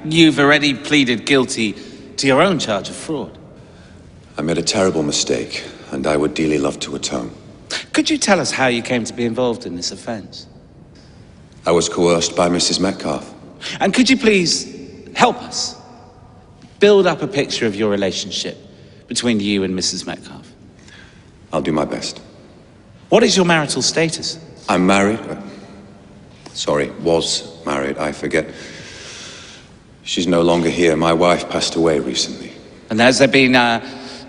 you've already pleaded guilty to your own charge of fraud. I made a terrible mistake, and I would dearly love to atone. Could you tell us how you came to be involved in this offence? I was coerced by Mrs. Metcalfe. And could you please help us build up a picture of your relationship between you and Mrs. Metcalfe? I'll do my best. What is your marital status? I'm married. Sorry, was married, I forget. She's no longer here. My wife passed away recently. And has there been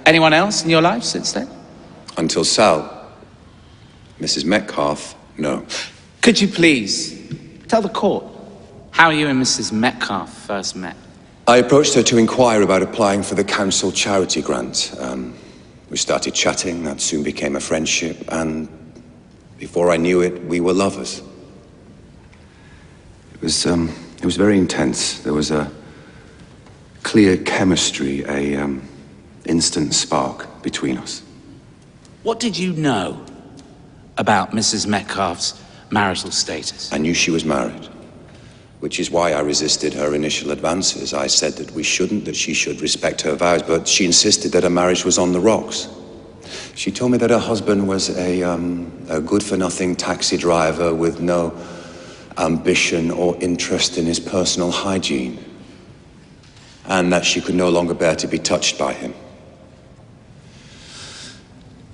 anyone else in your life since then? Until Sal. Mrs. Metcalfe, no. Could you please tell the court how you and Mrs. Metcalfe first met? I approached her to inquire about applying for the council charity grant. We started chatting, that soon became a friendship, and before I knew it, we were lovers. It was very intense. There was a clear chemistry, instant spark between us. What did you know about Mrs. Metcalfe's marital status? I knew she was married, which is why I resisted her initial advances. I said that we shouldn't, that she should respect her vows, but she insisted that her marriage was on the rocks. She told me that her husband was a good-for-nothing taxi driver with no ambition or interest in his personal hygiene, and that she could no longer bear to be touched by him.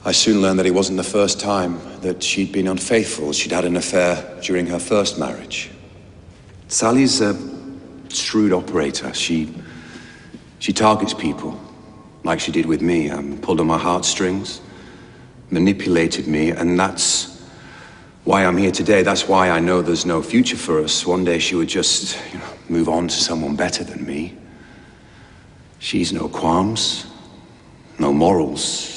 I soon learned that it wasn't the first time that she'd been unfaithful. She'd had an affair during her first marriage. Sally's a shrewd operator. She targets people, like she did with me, pulled on my heartstrings, manipulated me, and that's why I'm here today. That's why I know there's no future for us. One day she would just, move on to someone better than me. She's no qualms, no morals.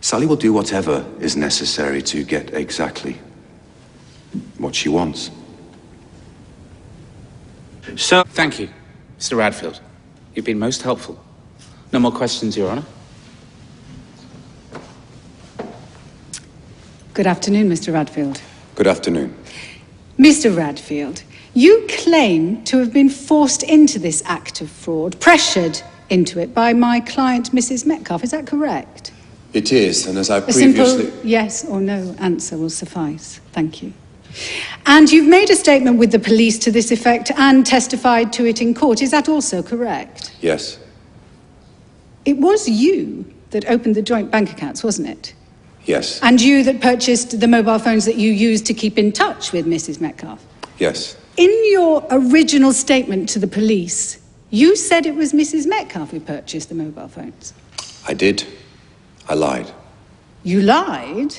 Sally will do whatever is necessary to get exactly what she wants. So, thank you, Mr. Radfield. You've been most helpful. No more questions, Your Honor. Good afternoon, Mr. Radfield. Good afternoon. Mr. Radfield, you claim to have been forced into this act of fraud, pressured into it by my client, Mrs. Metcalfe. Is that correct? It is, and as I A previously... simple yes or no answer will suffice. Thank you. And you've made a statement with the police to this effect and testified to it in court. Is that also correct? Yes. It was you that opened the joint bank accounts, wasn't it? Yes. And you that purchased the mobile phones that you used to keep in touch with Mrs. Metcalfe? Yes. In your original statement to the police, you said it was Mrs. Metcalfe who purchased the mobile phones. I did. I lied. You lied?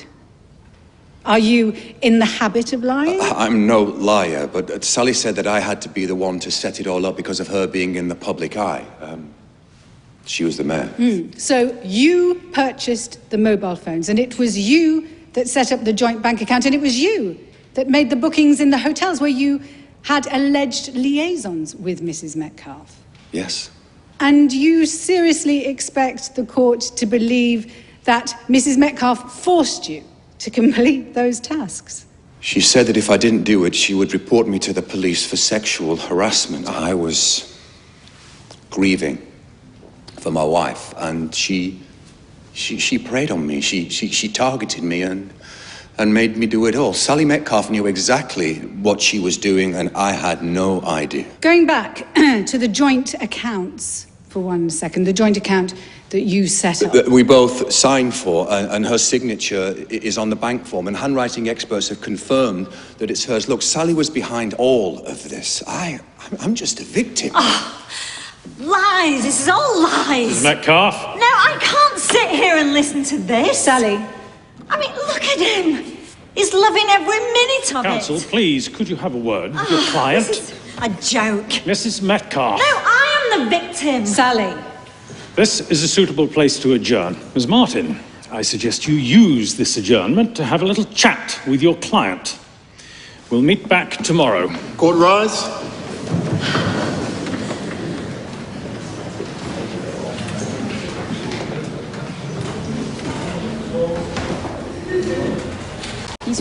Are you in the habit of lying? I'm no liar, but Sally said that I had to be the one to set it all up because of her being in the public eye. She was the mayor. So you purchased the mobile phones, and it was you that set up the joint bank account, and it was you that made the bookings in the hotels where you had alleged liaisons with Mrs. Metcalfe. Yes. And you seriously expect the court to believe that Mrs. Metcalfe forced you to complete those tasks? She said that if I didn't do it, she would report me to the police for sexual harassment. I was grieving for my wife, and she preyed on me. She targeted me and made me do it all. Sally Metcalfe knew exactly what she was doing, and I had no idea. Going back to the joint accounts for 1 second, the joint account that you set up. That we both signed for, and her signature is on the bank form, and handwriting experts have confirmed that it's hers. Look, Sally was behind all of this. I'm just a victim. Lies! This is all lies! Metcalfe? No, I can't sit here and listen to this. Sally. I mean, look at him. He's loving every minute of Counsel, it. please, could you have a word with your client? This is a joke. Mrs. Metcalfe. No, I am the victim. Sally. This is a suitable place to adjourn. Ms. Martin, I suggest you use this adjournment to have a little chat with your client. We'll meet back tomorrow. Court rise.